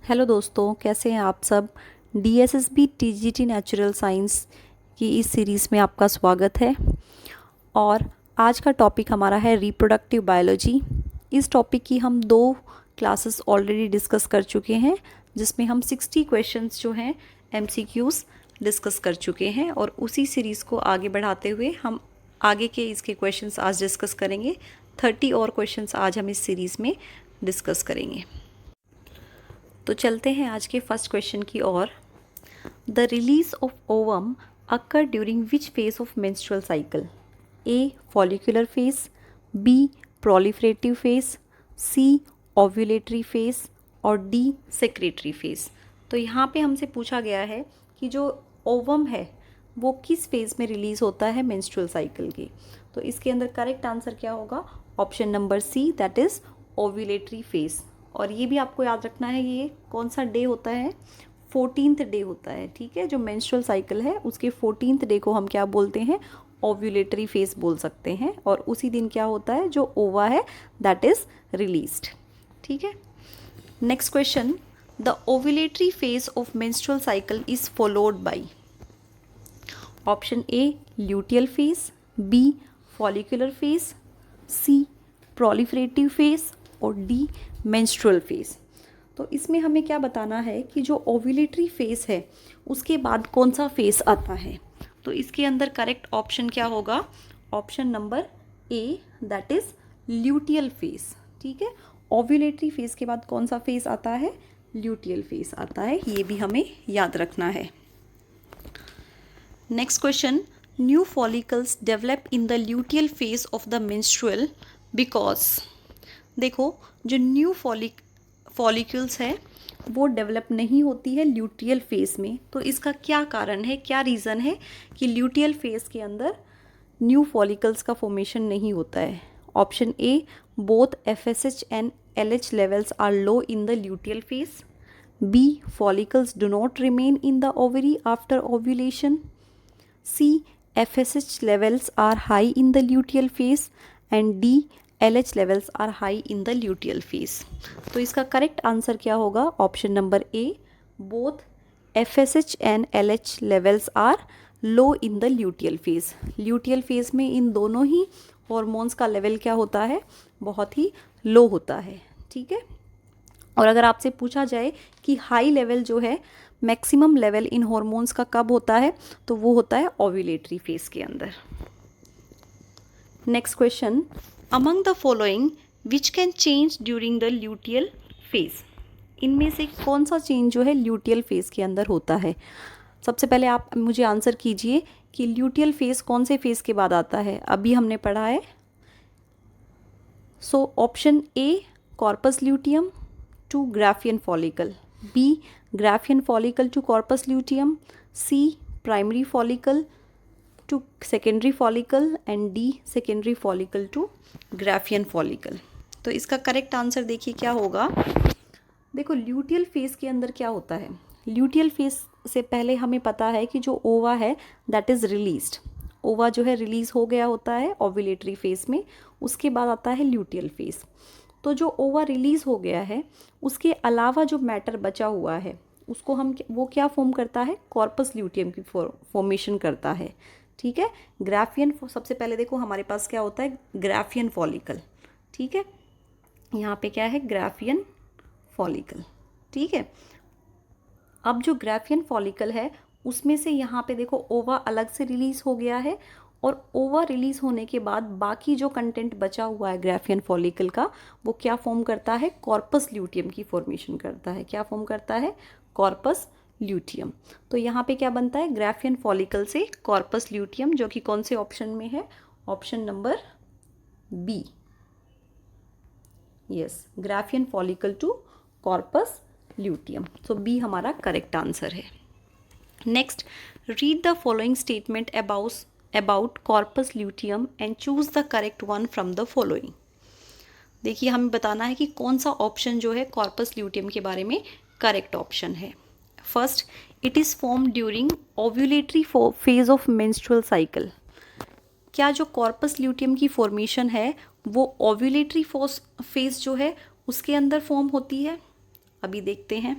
Hello दोस्तों, कैसे हैं आप सब। DSSB TGT नेचुरल साइंस की इस सीरीज़ में आपका स्वागत है। और आज का टॉपिक हमारा है रिप्रोडक्टिव बायोलॉजी। इस टॉपिक की हम 2 क्लासेस ऑलरेडी डिस्कस कर चुके हैं, जिसमें हम 60 क्वेश्चंस जो हैं MCQs डिस्कस कर चुके हैं। और उसी सीरीज़ को आगे बढ़ाते हुए हम आगे के इसके क्वेश्चंस आज डिस्कस करेंगे। 30 और क्वेश्चंस आज हम इस सीरीज़ में डिस्कस करेंगे। तो चलते हैं आज के फर्स्ट क्वेश्चन की ओर। The release of ovum occur during which phase of menstrual cycle? A follicular phase, B proliferative phase, C ovulatory phase और डी सेक्रेटरी फेज। तो यहाँ पे हमसे पूछा गया है कि जो ओवम है वो किस फेज में रिलीज होता है मेंस्ट्रुअल साइकिल के। तो इसके अंदर करेक्ट आंसर क्या होगा? Option number C, that is ovulatory phase. और ये भी आपको याद रखना है, ये कौन सा डे होता है? 14th डे होता है। ठीक है, जो मेंस्ट्रुअल साइकिल है उसके 14th डे को हम क्या बोलते हैं? ओव्यूलेटरी फेज बोल सकते हैं। और उसी दिन क्या होता है? जो ओवा है दैट इज रिलीज्ड। ठीक है, next question. The ovulatory phase of menstrual cycle is followed by option A luteal phase, B follicular phase, C proliferative phase और डी मेंस्ट्रुअल फेज। तो इसमें हमें क्या बताना है कि जो ओव्यूलेटरी फेज है उसके बाद कौन सा फेज आता है। तो इसके अंदर करेक्ट ऑप्शन क्या होगा? Option number A, that is luteal phase. ठीक है, ओव्यूलेटरी फेज के बाद कौन सा फेज आता है? ल्यूटियल फेज आता है। ये भी हमें याद रखना है। Next question. New follicles develop in the luteal phase of the menstrual because. देखो, जो न्यू फॉलिक्यूल्स है वो डेवलप नहीं होती है ल्यूटियल फेज में। तो इसका क्या कारण है, क्या रीज़न है कि ल्यूटियल फेज के अंदर न्यू फॉलिकल्स का फॉर्मेशन नहीं होता है? Option A, both FSH and LH levels are low in the luteal phase, B follicles do not remain in the ovary after ovulation, C FSH levels are high in the luteal phase and D LH levels are high in the luteal phase. तो इसका correct answer क्या होगा? Option number A, both FSH and LH levels are low in the luteal phase. Luteal phase में इन दोनों ही hormones का level क्या होता है? बहुत ही लो होता है। ठीक है, और अगर आपसे पूछा जाए कि हाई लेवल जो है, मैक्सिमम लेवल इन हॉर्मोन्स का कब होता है, तो वो होता है ओव्यूलेटरी फेज के अंदर। Next question. Among the following which can change during the luteal phase? इनमें से कौन सा चेंज जो है ल्यूटियल फेज के अंदर होता है? सबसे पहले आप मुझे आंसर कीजिए कि ल्यूटियल फेज कौन से फेज के बाद आता है। अभी हमने पढ़ा है। So option A corpus luteum to Graafian follicle, B Graafian follicle to corpus luteum, C primary follicle to secondary follicle and D secondary follicle to Graafian follicle. तो इसका करेक्ट आंसर देखिए क्या होगा। देखो, ल्यूटियल फेज के अंदर क्या होता है? ल्यूटियल फेज से पहले हमें पता है कि जो ओवा है दैट इज रिलीज्ड। ओवा जो है रिलीज हो गया होता है ओव्यूलेटरी फेज में, उसके बाद आता है ल्यूटियल फेज। तो जो ओवा रिलीज हो गया है उसके अलावा जो मैटर बचा हुआ है उसको हम वो क्या फॉर्म करता है? कॉर्पस ल्यूटियम की फॉर्मेशन करता है। ठीक है, ग्राफियन सबसे पहले देखो हमारे पास क्या होता है? Graafian follicle. ठीक है, यहाँ पे क्या है? Graafian follicle. ठीक है, अब जो ग्राफियन फॉलिकल है उसमें से यहाँ पे देखो ओवा अलग से रिलीज हो गया है। और ओवा रिलीज होने के बाद बाकी जो कंटेंट बचा हुआ है ग्राफियन फॉलिकल का, वो क्या फॉर्म करता है? कॉर्पस ल्यूटियम की फॉर्मेशन करता है। क्या फॉर्म करता है? Corpus luteum. तो यहाँ पे क्या बनता है? ग्राफियन फॉलिकल से कॉर्पस ल्यूटियम, जो कि कौन से ऑप्शन में है? Option number B. Yes, Graafian follicle to corpus luteum. So B हमारा करेक्ट आंसर है। Next, read the following statement about corpus luteum and choose the correct one from the following. देखिए, हमें बताना है कि कौन सा ऑप्शन जो है कॉर्पस ल्यूटियम के बारे में करेक्ट ऑप्शन है। First, it is form during ovulatory phase of menstrual cycle. क्या जो कॉर्पस ल्यूटियम की फॉर्मेशन है वो ओव्यूलेटरी फेज जो है उसके अंदर फॉर्म होती है? अभी देखते हैं।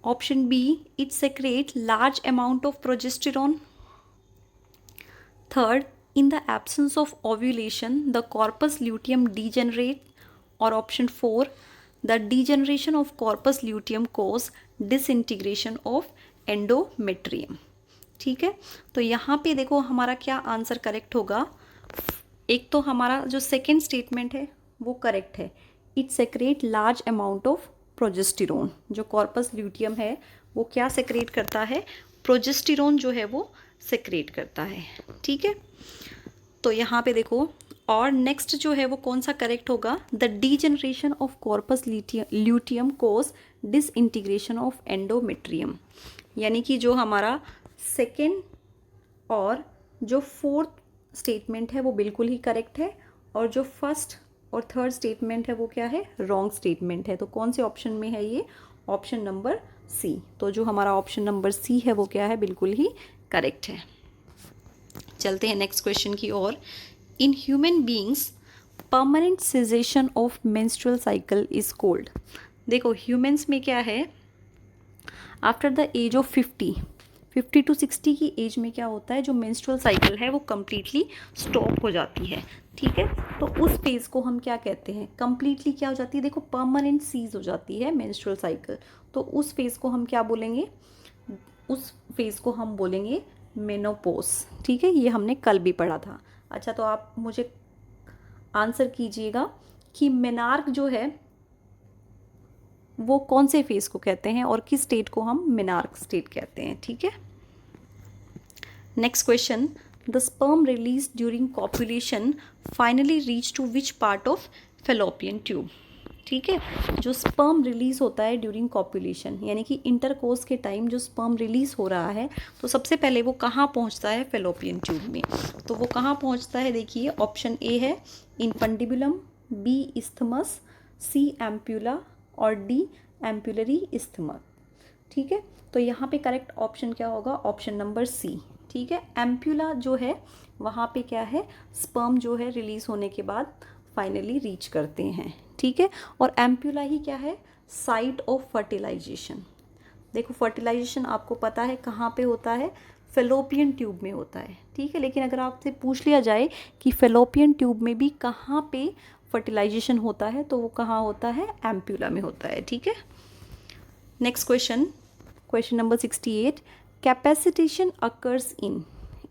Option B, it secrete large amount of progesterone. Third, in the absence of ovulation the corpus luteum degenerate. और option 4, the degeneration of corpus luteum cause disintegration of endometrium. ठीक है, तो यहाँ पे देखो हमारा क्या आंसर करेक्ट होगा. एक तो हमारा जो सेकेंड स्टेटमेंट है वो करेक्ट है, it secrete large amount of progesterone. जो कॉर्पस ल्यूटियम है वो क्या सेक्रेट करता है, प्रोजेस्टेरॉन जो है वो सेक्रेट करता है. ठीक है, तो यहाँ पे देखो. और नेक्स्ट जो है वो कौन सा करेक्ट होगा, the degeneration of corpus luteum cause disintegration of endometrium. यानी कि जो हमारा सेकेंड और जो फोर्थ स्टेटमेंट है वो बिल्कुल ही करेक्ट है, और जो फर्स्ट और थर्ड स्टेटमेंट है वो क्या है, रॉन्ग स्टेटमेंट है. तो कौन से ऑप्शन में है ये, ऑप्शन नंबर सी. तो जो हमारा ऑप्शन नंबर सी है वो क्या है, बिल्कुल ही करेक्ट है. चलते हैं नेक्स्ट क्वेश्चन की ओर. In human beings permanent cessation of menstrual cycle is called. देखो ह्यूमंस में क्या है, after the age of 50 to 60 की एज में क्या होता है, जो मेंस्ट्रुअल साइकिल है वो कम्प्लीटली स्टॉप हो जाती है. ठीक है, तो उस फेज़ को हम क्या कहते हैं, कम्प्लीटली क्या हो जाती है, देखो परमानेंट सीज हो जाती है मेंस्ट्रुअल साइकिल. तो उस फेज़ को हम क्या बोलेंगे, उस फेज़ को हम बोलेंगे मेनोपॉज. ठीक है, ये हमने कल भी पढ़ा था. अच्छा, तो आप मुझे आंसर कीजिएगा कि मेनार्क जो है वो कौन से फेज़ को कहते हैं और किस स्टेट को हम मेनार्क स्टेट कहते हैं. ठीक है, next question. The sperm release during copulation finally reach to which part of fallopian tube. ठीक है, जो स्पर्म रिलीज होता है ड्यूरिंग कॉपुलेशन, यानी कि इंटरकोर्स के टाइम जो स्पर्म रिलीज हो रहा है, तो सबसे पहले वो कहाँ पहुँचता है, फेलोपियन ट्यूब में. तो वो कहाँ पहुँचता है, देखिए ऑप्शन ए है इनफंडिबुलम, बी इस्थमस, सी एम्प्यूला और डी एम्पुलरी इस्थमस. ठीक है, तो यहाँ पे करेक्ट ऑप्शन क्या होगा, ऑप्शन नंबर सी. ठीक है, एम्प्यूला जो है वहाँ पे क्या है, स्पर्म जो है रिलीज होने के बाद फाइनली रीच करते हैं. ठीक है, और एम्प्यूला ही क्या है, साइट ऑफ फर्टिलाइजेशन. देखो फर्टिलाइजेशन आपको पता है कहाँ पे होता है, फेलोपियन ट्यूब में होता है. ठीक है, लेकिन अगर आपसे पूछ लिया जाए कि फेलोपियन ट्यूब में भी कहाँ पे फर्टिलाइजेशन होता है, तो वो कहाँ होता है, एम्प्यूला में होता है. ठीक है, next question, question number 68. Capacitation occurs in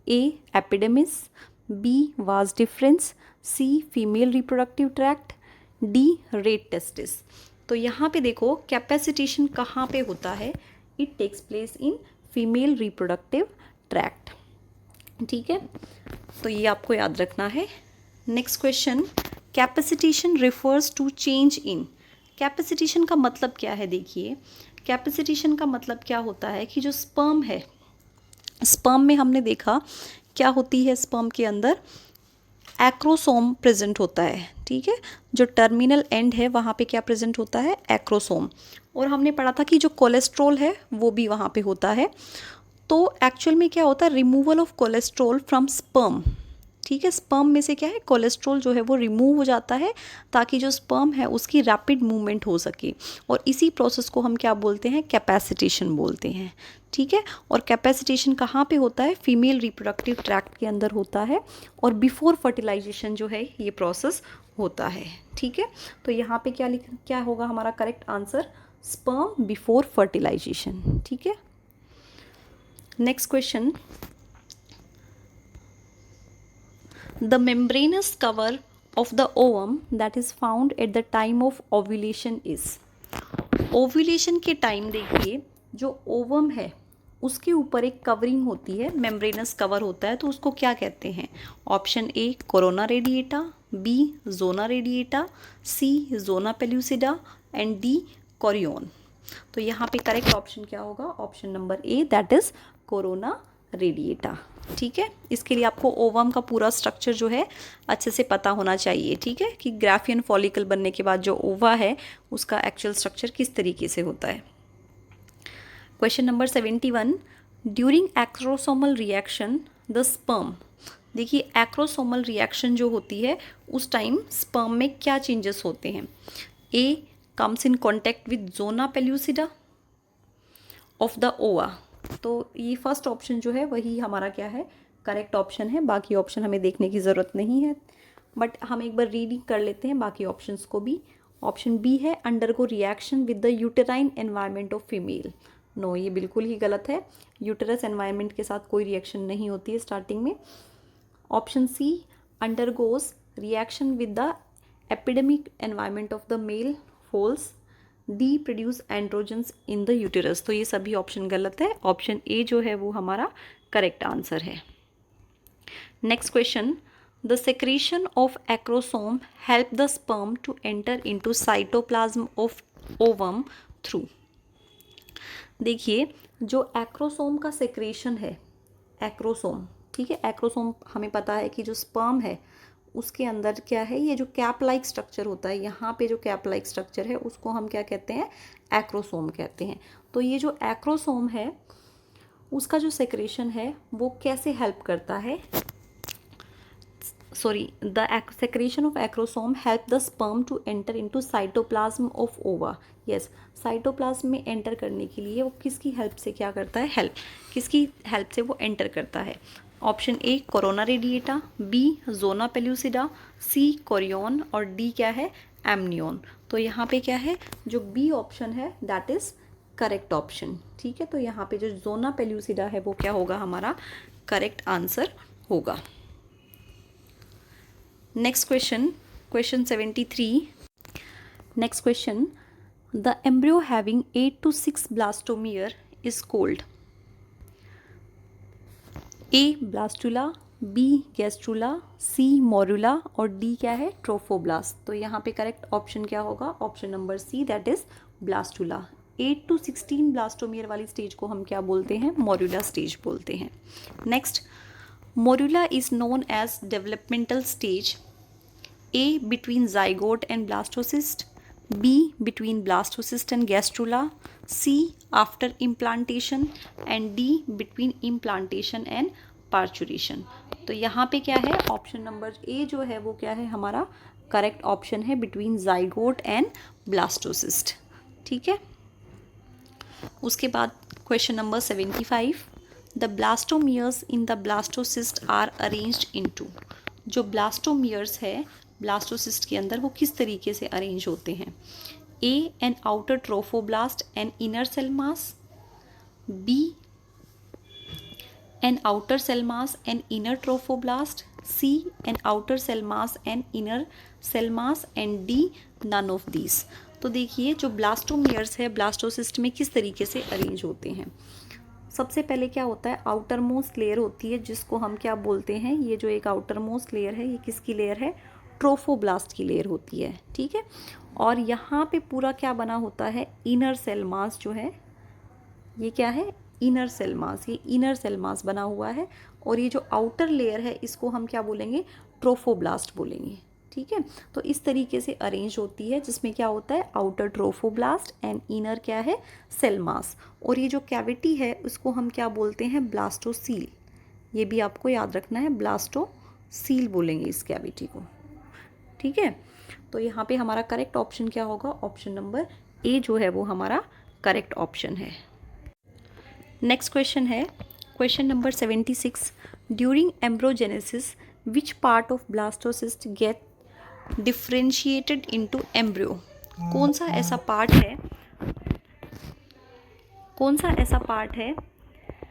A epididymis, B vas deferens, C female reproductive tract, D rete testis. तो यहाँ पे देखो कैपेसिटेशन कहाँ पे होता है, it takes place in female reproductive tract. ठीक है, तो ये आपको याद रखना है. Next question, capacitation refers to change in. Capacitation का मतलब क्या है, देखिए कैपेसिटेशन का मतलब क्या होता है कि जो स्पर्म है, स्पर्म में हमने देखा क्या होती है, स्पर्म के अंदर एक्रोसोम प्रेजेंट होता है. ठीक है, जो टर्मिनल एंड है वहाँ पे क्या प्रेजेंट होता है, एक्रोसोम. और हमने पढ़ा था कि जो कोलेस्ट्रॉल है वो भी वहाँ पे होता है. तो एक्चुअल में क्या होता है, removal of cholesterol from sperm. ठीक है, स्पर्म में से क्या है, कोलेस्ट्रॉल जो है वो रिमूव हो जाता है ताकि जो स्पर्म है उसकी रैपिड मूवमेंट हो सके. और इसी प्रोसेस को हम क्या बोलते हैं, कैपेसिटेशन बोलते हैं. ठीक है, और कैपेसिटेशन कहाँ पे होता है, फीमेल रिप्रोडक्टिव ट्रैक्ट के अंदर होता है, और बिफोर फर्टिलाइजेशन जो है ये प्रोसेस होता है. ठीक है, तो यहाँ पे क्या होगा हमारा correct answer, sperm before fertilization. ठीक है, next question. The membranous cover of the ovum that is found at the time of ovulation is. Ovulation के टाइम देखिए जो ओवम है उसके ऊपर एक कवरिंग होती है, मेम्ब्रेनस कवर होता है, तो उसको क्या कहते हैं. Option A corona radiata, B zona radiata, C zona pellucida and D chorion. तो यहाँ पे करेक्ट ऑप्शन क्या होगा, option number A, that is corona radiata. ठीक है, इसके लिए आपको ओवम का पूरा स्ट्रक्चर जो है अच्छे से पता होना चाहिए. ठीक है, कि ग्राफियन फॉलिकल बनने के बाद जो ओवा है उसका एक्चुअल स्ट्रक्चर किस तरीके से होता है. Question number 71. During acrosomal reaction the sperm. देखिए एक्रोसोमल रिएक्शन जो होती है उस टाइम स्पर्म में क्या चेंजेस होते हैं. A comes in contact with zona pellucida, of the ova. तो ये फर्स्ट ऑप्शन जो है वही हमारा क्या है, करेक्ट ऑप्शन है। बाकी ऑप्शन हमें देखने की ज़रूरत नहीं है, बट हम एक बार रीडिंग कर लेते हैं बाकी ऑप्शंस को भी। ऑप्शन बी है undergo reaction with the uterine environment of female. No, ये बिल्कुल ही गलत है। यूटेरस एनवायरनमेंट के साथ कोई रिएक्शन नहीं होती है स्टार्टिंग में। Option C undergoes reaction with the epidemic environment of the male. False. D produce androgens in the uterus. तो ये सभी ऑप्शन गलत है। ऑप्शन ए जो है वो हमारा करेक्ट आंसर है। Next question, the secretion of acrosome help the sperm to enter into cytoplasm of ovum through. देखिए, जो एक्रोसोम का सेक्रेशन है, एक्रोसोम, ठीक है, एक्रोसोम हमें पता है कि जो स्पर्म है उसके अंदर क्या है, ये जो कैप लाइक स्ट्रक्चर होता है, यहाँ पे जो कैप लाइक स्ट्रक्चर है उसको हम क्या कहते हैं, एक्रोसोम कहते हैं। तो ये जो एक्रोसोम है उसका जो सेक्रेशन है वो कैसे हेल्प करता है, the secretion of acrosome help the sperm to enter into cytoplasm of ova. Yes, cytoplasm में एंटर करने के लिए वो किसकी हेल्प से क्या करता है, किसकी हेल्प से वो एंटर करता है। Option A corona radiata, B zona pellucida, C chorion और डी क्या है, एमनियन। तो यहाँ पे क्या है, जो बी ऑप्शन है दैट इज करेक्ट ऑप्शन। ठीक है, तो यहाँ पे जो जोना पेल्यूसिडा है वो क्या होगा, हमारा करेक्ट आंसर होगा। Next question, question 73। Next question, the embryo having 8 to 6 blastomere is called A blastula, B gastrula, C morula और डी क्या है, ट्रोफोब्लास्ट। तो यहाँ पे करेक्ट ऑप्शन क्या होगा, option number C that is blastula. 8 to 16 blastomere वाली स्टेज को हम क्या बोलते हैं, मोरुला स्टेज बोलते हैं। Next, morula is known as developmental stage. A between zygote and blastocyst, B between blastocyst and gastrula, C after implantation and D between implantation and parturition. तो यहाँ पे क्या है, ऑप्शन नंबर ए जो है वो क्या है, हमारा करेक्ट ऑप्शन है, बिटवीन जाइगोट एंड ब्लास्टोसिस्ट। ठीक है, उसके बाद question number 75, the blastomeres in the blastocyst are arranged into. जो ब्लास्टोमियर्स है ब्लास्टोसिस्ट के अंदर वो किस तरीके से अरेंज होते हैं। A an outer trophoblast an inner cell mass, B an outer cell mass an inner trophoblast, C an outer cell mass an inner cell mass and D none of these. तो देखिए, जो blastomeres है blastocyst में किस तरीके से arrange होते हैं। सबसे पहले क्या होता है, आउटर मोस्ट लेयर होती है जिसको हम क्या बोलते हैं, ये जो एक आउटर मोस्ट लेयर है ये किसकी लेयर है, ट्रोफोब्लास्ट की लेयर होती है। ठीक है, और यहाँ पे पूरा क्या बना होता है, इनर सेल मास जो है ये क्या है, इनर सेल मास, ये इनर सेल मास बना हुआ है। और ये जो आउटर लेयर है इसको हम क्या बोलेंगे, ट्रोफोब्लास्ट बोलेंगे। ठीक है, तो इस तरीके से अरेंज होती है जिसमें क्या होता है, आउटर ट्रोफोब्लास्ट एंड इनर क्या है, सेल मास। और ये जो कैविटी है उसको हम क्या बोलते हैं, ब्लास्टोसील। ये भी आपको याद रखना है, ब्लास्टोसील बोलेंगे इस कैविटी को। ठीक है, तो यहाँ पे हमारा करेक्ट ऑप्शन क्या होगा, ऑप्शन नंबर ए जो है वो हमारा करेक्ट ऑप्शन है। नेक्स्ट क्वेश्चन है question number 76, during embryogenesis which part of blastocyst get differentiated into embryo. कौन सा ऐसा पार्ट है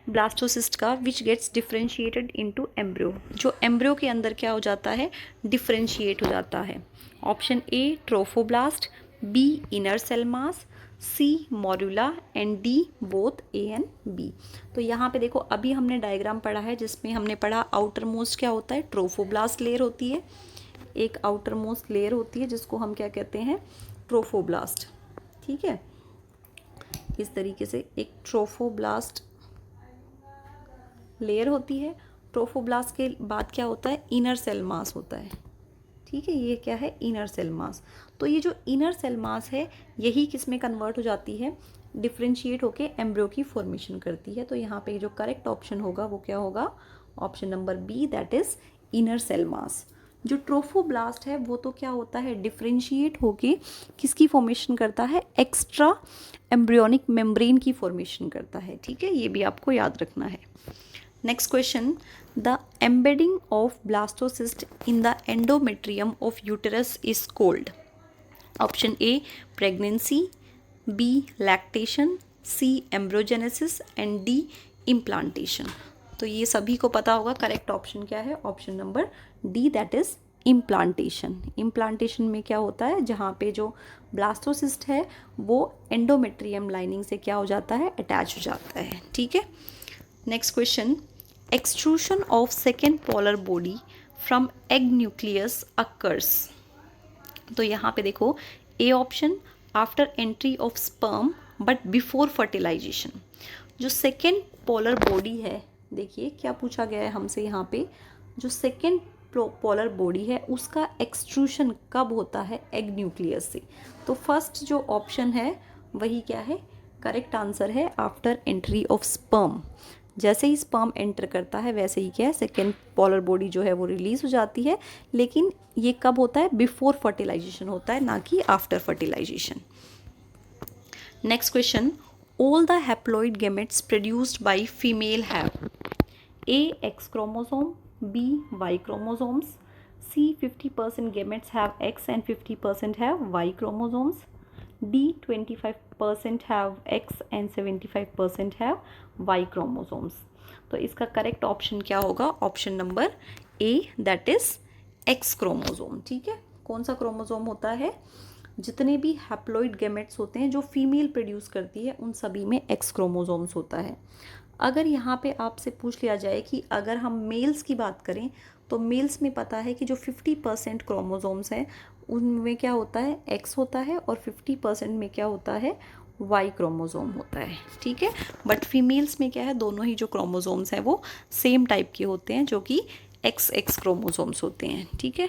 ब्लास्टोसिस्ट का which gets differentiated into embryo, जो एम्ब्रियो के अंदर क्या हो जाता है, डिफ्रेंशिएट हो जाता है। Option A trophoblast, B inner cell mass, C morula and D both A and B. तो यहाँ पे देखो, अभी हमने डायग्राम पढ़ा है जिसमें हमने पढ़ा आउटर मोस्ट क्या होता है, ट्रोफोब्लास्ट लेयर होती है, एक आउटर मोस्ट लेयर होती है जिसको हम क्या कहते हैं, ट्रोफोब्लास्ट। ठीक है, इस तरीके से एक ट्रोफोब्लास्ट लेयर होती है। ट्रोफोब्लास्ट के बाद क्या होता है, इनर सेल मास होता है। ठीक है, ये क्या है, इनर सेल मास। तो ये जो इनर सेल मास है यही किस में कन्वर्ट हो जाती है, डिफ्रेंशिएट होके एम्ब्रियो की फॉर्मेशन करती है। तो यहाँ पे जो करेक्ट ऑप्शन होगा वो क्या होगा, option number B that is inner cell mass. जो ट्रोफोब्लास्ट है वो तो क्या होता है, डिफरेंशिएट होके किसकी फॉर्मेशन करता है, एक्स्ट्रा एम्ब्रियोनिक मेम्ब्रेन की फॉर्मेशन करता है। ठीक है, ये भी आपको याद रखना है। Next question, the embedding of blastocyst in the endometrium of uterus is called. Option A pregnancy, B lactation, C embryogenesis and D implantation. तो ये सभी को पता होगा, करेक्ट ऑप्शन क्या है, option number D, that is implantation. Implantation में क्या होता है, जहाँ पे जो ब्लास्टोसिस्ट है वो एंडोमेट्रियम लाइनिंग से क्या हो जाता है, अटैच हो जाता है। ठीक है, next question, extrusion of second polar body from egg nucleus occurs. तो यहाँ पे देखो, A option after entry of sperm but before fertilization. जो सेकेंड पोलर बॉडी है, देखिए क्या पूछा गया है हमसे यहाँ पे, जो सेकेंड पोलर बॉडी है उसका एक्सट्रूशन कब होता है, एग न्यूक्लियस से। तो फर्स्ट जो ऑप्शन है वही क्या है, करेक्ट आंसर है आफ्टर एंट्री ऑफ स्पर्म। जैसे ही स्पर्म एंटर करता है वैसे ही क्या है, सेकेंड पोलर बॉडी जो है वो रिलीज हो जाती है, लेकिन ये कब होता है, बिफोर फर्टिलाइजेशन होता है, ना कि after fertilization. Next question, all the haploid gametes produced by female have A X chromosome, B Y chromosomes, C 50% gametes have X and 50% have Y chromosomes, D 25% have X and 75% have Y chromosomes। तो इसका correct option क्या होगा, option number A, that is X chromosome. ठीक है, कौन सा chromosome होता है, जितने भी हैप्लॉइड गैमेट्स होते हैं जो फीमेल प्रोड्यूस करती है उन सभी में एक्स क्रोमोसोम्स होता है। अगर यहाँ पे आपसे पूछ लिया जाए कि अगर हम मेल्स की बात करें तो मेल्स में पता है कि जो 50% क्रोमोसोम्स हैं उनमें क्या होता है, एक्स होता है, और 50% में क्या होता है, वाई क्रोमोसोम होता है। ठीक है, बट फीमेल्स में क्या है, दोनों ही जो क्रोमोसोम्स हैं वो सेम टाइप के होते हैं, जो कि एक्स क्रोमोसोम्स होते हैं। ठीक है,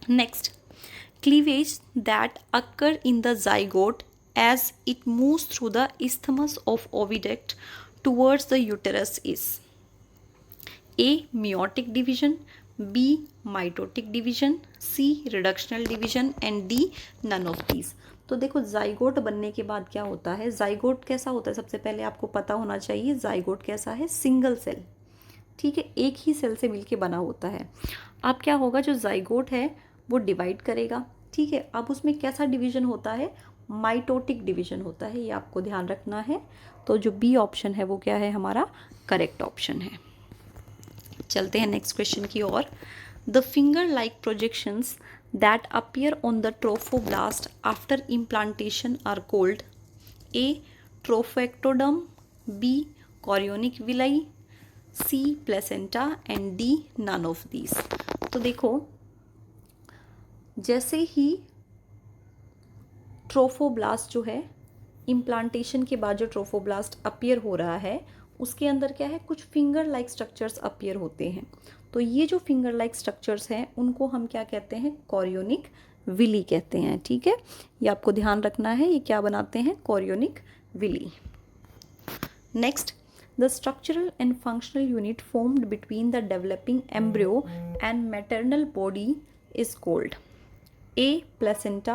next, cleavage that occur in the zygote as it moves through the isthmus of oviduct towards the uterus is A meiotic division, B mitotic division, C reductional division and D none of these। तो देखो, zygote बनने के बाद क्या होता है, zygote कैसा होता है, सबसे पहले आपको पता होना चाहिए जाइगोट कैसा है, सिंगल सेल। ठीक है, एक ही सेल से मिलके बना होता है। अब क्या होगा, जो जाइगोट है वो डिवाइड करेगा। ठीक है, अब उसमें कैसा डिवीजन होता है, माइटोटिक डिवीजन होता है, ये आपको ध्यान रखना है। तो जो बी ऑप्शन है वो क्या है, हमारा करेक्ट ऑप्शन है। चलते हैं नेक्स्ट क्वेश्चन की ओर। The finger like projections that appear on the trophoblast after implantation are called A trophoectoderm, B chorionic villi, C placenta and D none of these. तो देखो, जैसे ही ट्रोफोब्लास्ट जो है, इम्प्लांटेशन के बाद जो ट्रोफोब्लास्ट अपीयर हो रहा है उसके अंदर क्या है, कुछ फिंगर लाइक स्ट्रक्चर्स अपीयर होते हैं। तो ये जो फिंगर लाइक स्ट्रक्चर्स हैं उनको हम क्या कहते हैं, कॉरियोनिक विली कहते हैं। ठीक है, ये आपको ध्यान रखना है, ये क्या बनाते हैं, chorionic villi. Next, the structural and functional unit formed between the developing embryo and maternal body is called A placenta,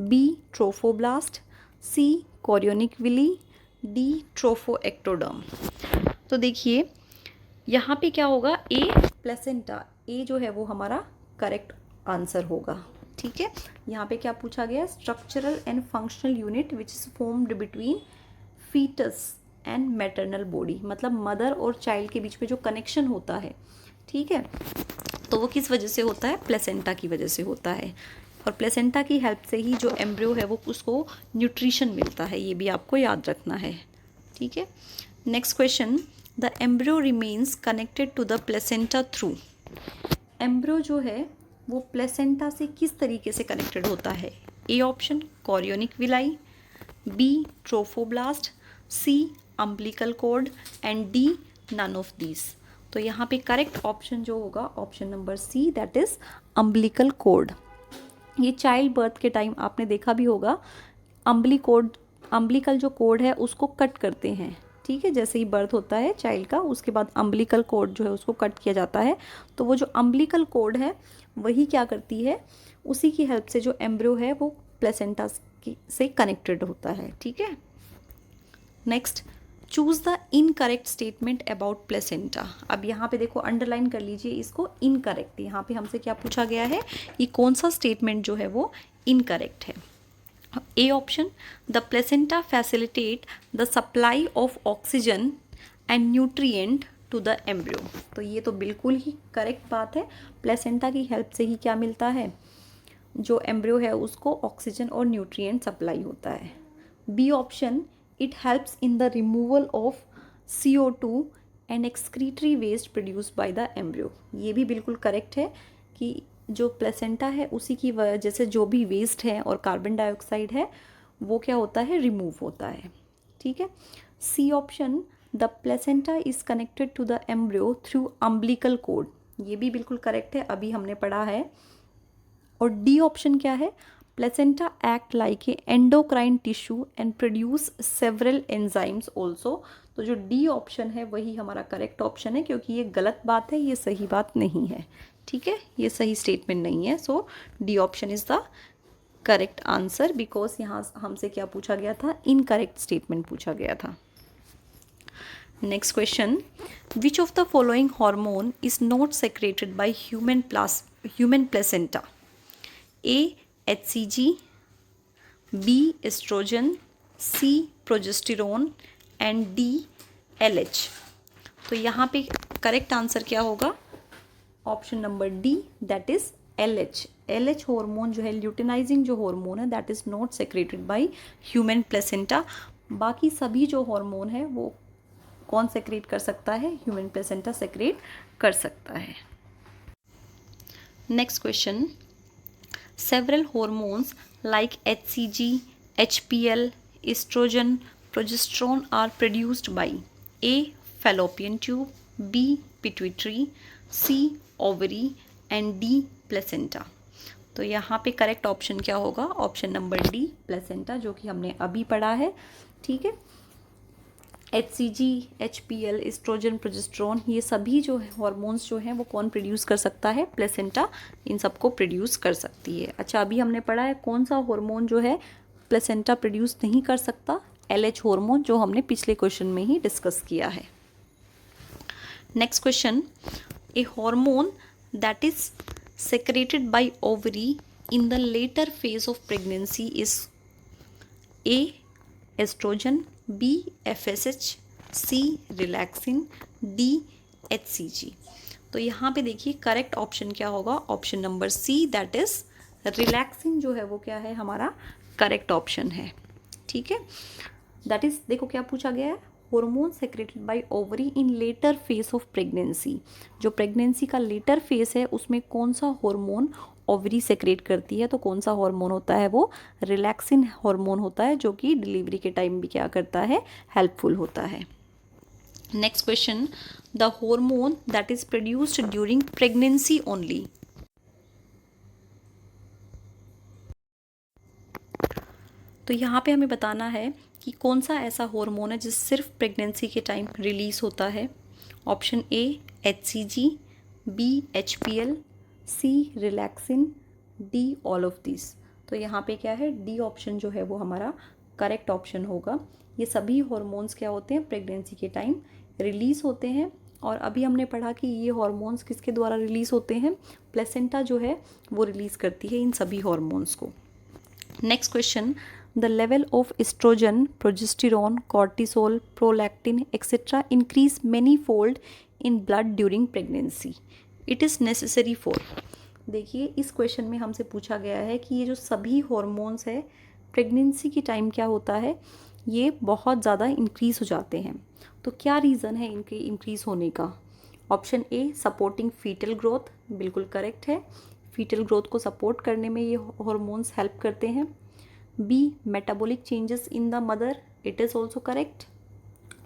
B trophoblast, C chorionic villi, D trophoectoderm। तो देखिए यहाँ पे क्या होगा, A placenta, A जो है वो हमारा करेक्ट आंसर होगा। ठीक है, यहाँ पे क्या पूछा गया, structural and functional unit which is formed between foetus and maternal body, मतलब मदर और चाइल्ड के बीच में जो कनेक्शन होता है। ठीक है, तो वो किस वजह से होता है, प्लेसेंटा की वजह से होता है, और प्लेसेंटा की हेल्प से ही जो एम्ब्रियो है वो उसको न्यूट्रिशन मिलता है, ये भी आपको याद रखना है। ठीक है, next question, the embryo remains connected to the placenta through. Embryo जो है वो प्लेसेंटा से किस तरीके से कनेक्टेड होता है, A option chorionic villi, B trophoblast, C umbilical cord and D none of these. तो यहाँ पे करेक्ट ऑप्शन जो होगा, option number C, that is umbilical cord. ये चाइल्ड बर्थ के टाइम आपने देखा भी होगा, अम्बिलिकल जो कोड है उसको कट करते हैं, ठीक है। जैसे ही बर्थ होता है चाइल्ड का, उसके बाद अम्बिलिकल कॉर्ड जो है उसको कट किया जाता है। तो वो जो अम्बिलिकल कॉर्ड है वही क्या करती है, उसी की हेल्प से जो एम्ब्रियो है वो प्लेसेंटा से कनेक्टेड होता है। ठीक है। Next, choose the incorrect statement about placenta. अब यहाँ पे देखो अंडरलाइन कर लीजिए इसको, इनकरेक्ट। यहाँ पे हमसे क्या पूछा गया है, ये कौन सा स्टेटमेंट जो है वो इनकरेक्ट है। A option, the placenta facilitate the supply of oxygen and nutrient to the embryo. तो ये तो बिल्कुल ही करेक्ट बात है, प्लेसेंटा की हेल्प से ही क्या मिलता है, जो एम्ब्रियो है उसको ऑक्सीजन और न्यूट्रिएंट सप्लाई होता है। B option, it helps in the removal of CO2 and excretory waste produced by the embryo. ये भी बिल्कुल करेक्ट है कि जो प्लेसेंटा है उसी की वजह से जो भी वेस्ट है और कार्बन डाइऑक्साइड है वो क्या होता है, रिमूव होता है। ठीक है। C option, the placenta is connected to the embryo through umbilical cord. ये भी बिल्कुल करेक्ट है, अभी हमने पढ़ा है। और डी ऑप्शन क्या है, placenta act like a endocrine tissue and produce several enzymes also. तो जो डी ऑप्शन है वही हमारा करेक्ट ऑप्शन है, क्योंकि ये गलत बात है, ये सही बात नहीं है। ठीक है, ये सही स्टेटमेंट नहीं है। So D option is the correct answer, because यहाँ हमसे क्या पूछा गया था, इनकरेक्ट स्टेटमेंट पूछा गया था। Next question, which of the following hormone is not secreted by human placenta. A HCG, B oestrogen, C progesterone and D LH। तो यहाँ पे करेक्ट आंसर क्या होगा, option number D, that is LH। LH hormone जो है, luteinizing जो hormone है, that is not secreted by human placenta. बाकी सभी जो हार्मोन है वो कौन सेक्रेट कर सकता है, ह्यूमन प्लेसेंटा सेक्रेट कर सकता है। Next question, several hormones like HCG, HPL, estrogen, progesterone are produced by A fallopian tube, B pituitary, C ovary and D placenta। तो यहाँ पे करेक्ट ऑप्शन क्या होगा, ऑप्शन नंबर डी प्लेसेंटा, जो कि हमने अभी पढ़ा है। ठीक है। HCG, HPL, एस्ट्रोजन, प्रोजेस्टेरोन, ये सभी जो हार्मोन्स जो हैं वो कौन प्रोड्यूस कर सकता है, प्लेसेंटा इन सबको प्रोड्यूस कर सकती है। अच्छा, अभी हमने पढ़ा है कौन सा हार्मोन जो है प्लेसेंटा प्रोड्यूस नहीं कर सकता, LH हार्मोन, जो हमने पिछले क्वेश्चन में ही डिस्कस किया है। Next question, a hormone that is secreted by ovary in the later phase of pregnancy is A oestrogen, B FSH, C relaxin, D HCG। तो यहाँ पे देखिए करेक्ट ऑप्शन क्या होगा, option number C, that is relaxin जो है वो क्या है, हमारा करेक्ट ऑप्शन है। ठीक है। दैट इज, देखो क्या पूछा गया है, hormone secreted by ovary in letter phase of pregnancy. जो प्रेगनेंसी का लेटर फेज है उसमें कौन सा हार्मोन ओवरी सेक्रेट करती है, तो कौन सा हार्मोन होता है, वो रिलैक्सिन हार्मोन होता है, जो कि डिलीवरी के टाइम भी क्या करता है, हेल्पफुल होता है। Next question, the hormone that is produced during pregnancy only. तो यहाँ पे हमें बताना है कि कौन सा ऐसा हार्मोन है जिस सिर्फ प्रेगनेंसी के टाइम रिलीज होता है। Option A HCG, B HPL, C relaxin, D all of this. तो यहाँ पे क्या है, डी ऑप्शन जो है वो हमारा करेक्ट ऑप्शन होगा। ये सभी हार्मोन्स क्या होते हैं, प्रेगनेंसी के टाइम रिलीज होते हैं। और अभी हमने पढ़ा कि ये हार्मोन्स किसके द्वारा रिलीज होते हैं, प्लेसेंटा जो है वो रिलीज करती है इन सभी हार्मोन्स को। Next question, the level of oestrogen, progesterone, cortisol, prolactin etcetera increase many fold in blood during pregnancy, it is necessary for. देखिए इस क्वेश्चन में हमसे पूछा गया है कि ये जो सभी हॉर्मोन्स है प्रेगनेंसी की टाइम क्या होता है, ये बहुत ज़्यादा इंक्रीज़ हो जाते हैं। तो क्या रीज़न है इनके इंक्रीज़ होने का। Option A supporting foetal growth, बिल्कुल करेक्ट है, फीटल ग्रोथ को सपोर्ट करने में ये हॉर्मोन्स हेल्प करते हैं। B metabolic changes in the mother, it is also correct.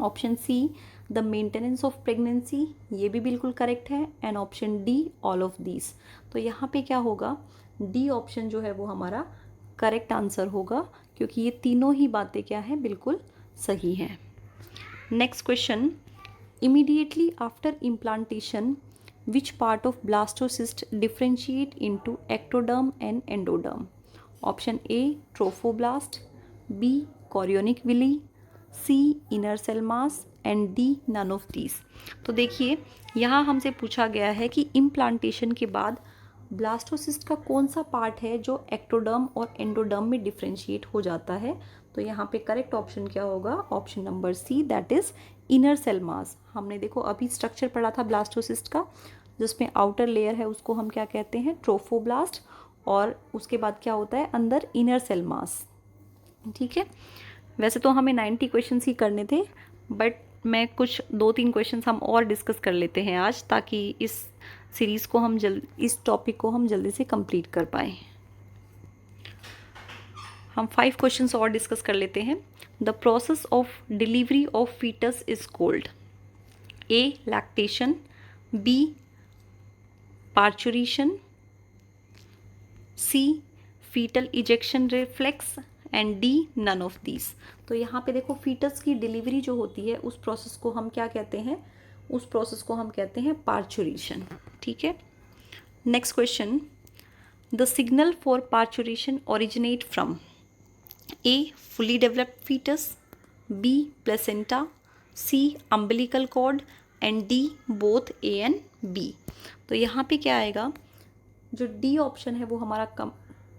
Option C the maintenance of pregnancy, ये भी बिल्कुल करेक्ट है। And option D all of this. तो यहाँ पे क्या होगा, डी ऑप्शन जो है वो हमारा करेक्ट आंसर होगा, क्योंकि ये तीनों ही बातें क्या हैं, बिल्कुल सही हैं। Next question, immediately after implantation, which part of blastocyst differentiate into ectoderm and endoderm? Option A trophoblast, B chorionic villi, C inner cell mass and D none of these. तो देखिए यहाँ हमसे पूछा गया है कि इम्प्लांटेशन के बाद ब्लास्टोसिस्ट का कौन सा पार्ट है जो एक्टोडर्म और एंडोडर्म में डिफ्रेंशिएट हो जाता है। तो यहाँ पे करेक्ट ऑप्शन क्या होगा? Option number C, that is inner cell mass. हमने देखो अभी स्ट्रक्चर पढ़ा था ब्लास्टोसिस्ट का, जिसमें आउटर लेयर है उसको हम क्या कहते हैं? ट्रोफोब्लास्ट। और उसके बाद क्या होता है अंदर? Inner cell mass. ठीक है, वैसे तो हमें 90 क्वेश्चंस ही करने थे, बट मैं कुछ 2-3 क्वेश्चंस हम और डिस्कस कर लेते हैं आज, ताकि इस सीरीज़ को हम इस टॉपिक को हम जल्दी से कंप्लीट कर पाएँ। हम 5 क्वेश्चंस और डिस्कस कर लेते हैं। The process of delivery of foetus is called A lactation, B parturition, C foetal ejection reflex and D none of these. तो यहाँ पे देखो फीटस की डिलीवरी जो होती है उस प्रोसेस को हम क्या कहते हैं? उस प्रोसेस को हम कहते हैं पार्चुरेशन। ठीक है, next question, the signal for parturition originate from a fully developed foetus, B placenta, C umbilical cord and D both A and B. तो यहाँ पे क्या आएगा? जो डी ऑप्शन है वो हमारा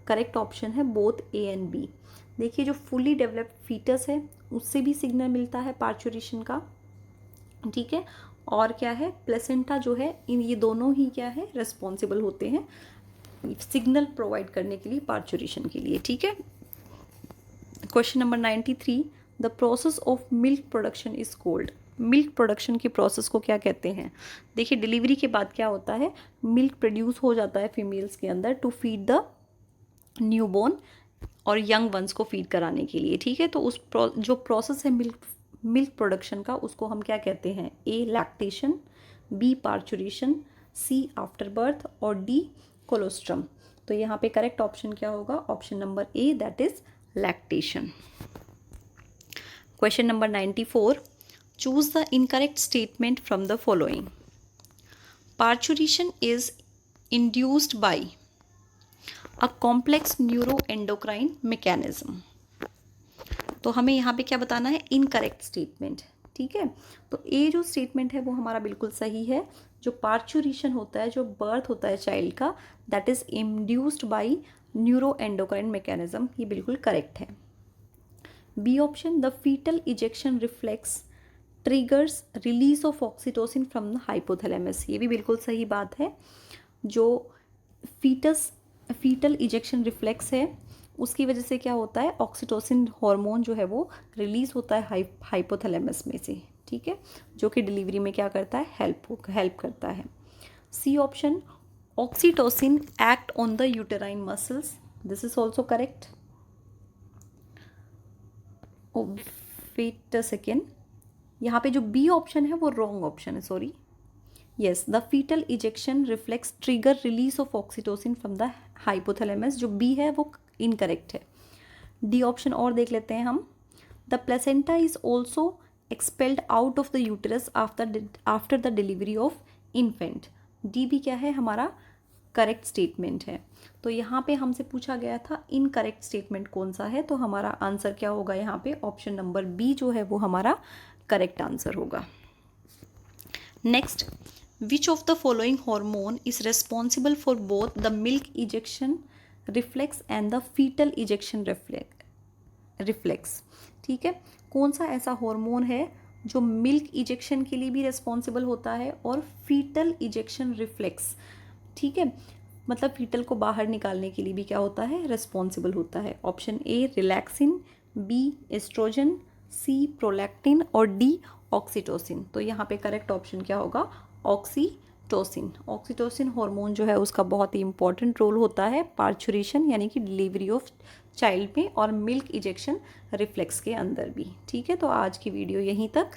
करेक्ट ऑप्शन है, बोथ ए एंड बी। देखिए जो फुली डेवलप्ड फीटस है उससे भी सिग्नल मिलता है पार्चुरेशन का। ठीक है, और क्या है? प्लेसेंटा जो है, इन ये दोनों ही क्या है? रिस्पॉन्सिबल होते हैं सिग्नल प्रोवाइड करने के लिए पार्चुरेशन के लिए। ठीक है, question number 93, the process of milk production is called. Milk production की प्रोसेस को क्या कहते हैं? देखिए डिलीवरी के बाद क्या होता है? मिल्क प्रोड्यूस हो जाता है फीमेल्स के अंदर टू फीड द न्यूबॉर्न और यंग वंस को फीड कराने के लिए। ठीक है, तो उस जो प्रोसेस है मिल्क प्रोडक्शन का उसको हम क्या कहते हैं? ए लैक्टेशन, बी पार्चुरेशन, सी आफ्टर बर्थ और डी कोलोस्ट्रम। तो यहाँ पे करेक्ट ऑप्शन क्या होगा? Option number A, that is lactation. Question number 94, choose the incorrect statement from the following. Parturition is induced bye a complex neuroendocrine mechanism. तो हमें यहाँ पे क्या बताना है? Incorrect statement. ठीक है, तो ए जो स्टेटमेंट है वो हमारा बिल्कुल सही है। जो पार्चुरेशन होता है, जो बर्थ होता है चाइल्ड का, that is induced by neuroendocrine mechanism, ये बिल्कुल करेक्ट है। B option, the foetal ejection reflex triggers release of oxytocin from the hypothalamus, ये भी बिल्कुल सही बात है। जो फीटल इजेक्शन रिफ्लेक्स है उसकी वजह से क्या होता है? ऑक्सीटोसिन हार्मोन जो है वो रिलीज होता है हाइपोथैलेमस में से। ठीक है, जो कि डिलीवरी में क्या करता है? हेल्प करता है। C option, oxytocin act on the uterine muscles, this is also correct. Wait a second, यहाँ पे जो बी ऑप्शन है वो रॉन्ग ऑप्शन है, sorry. Yes, the foetal ejection reflex trigger release of oxytocin from the hypothalamus, जो B है वो incorrect है। डी ऑप्शन और देख लेते हैं हम। The placenta is also expelled out of the uterus after the delivery of infant, D भी क्या है? हमारा करेक्ट स्टेटमेंट है। तो यहाँ पे हमसे पूछा गया था इनकरेक्ट स्टेटमेंट कौन सा है, तो हमारा आंसर क्या होगा? यहाँ पे ऑप्शन नंबर बी जो है वो हमारा करेक्ट आंसर होगा। Next, which of the following hormone is responsible for both the milk ejection reflex and the foetal ejection reflex. ठीक है, कौन सा ऐसा हार्मोन है जो मिल्क इजेक्शन के लिए भी रेस्पॉन्सिबल होता है और फीटल इजेक्शन रिफ्लेक्स, ठीक है, मतलब फीटल को बाहर निकालने के लिए भी क्या होता है? रेस्पॉन्सिबल होता है। Option A relaxin, B oestrogen, C prolactin और डी ऑक्सीटोसिन। तो यहाँ पे करेक्ट ऑप्शन क्या होगा? ऑक्सीटोसिन। ऑक्सीटोसिन हार्मोन जो है उसका बहुत ही इंपॉर्टेंट रोल होता है पार्चुरेशन यानी कि डिलीवरी ऑफ चाइल्ड में और मिल्क इजेक्शन रिफ्लेक्स के अंदर भी। ठीक है, तो आज की वीडियो यहीं तक।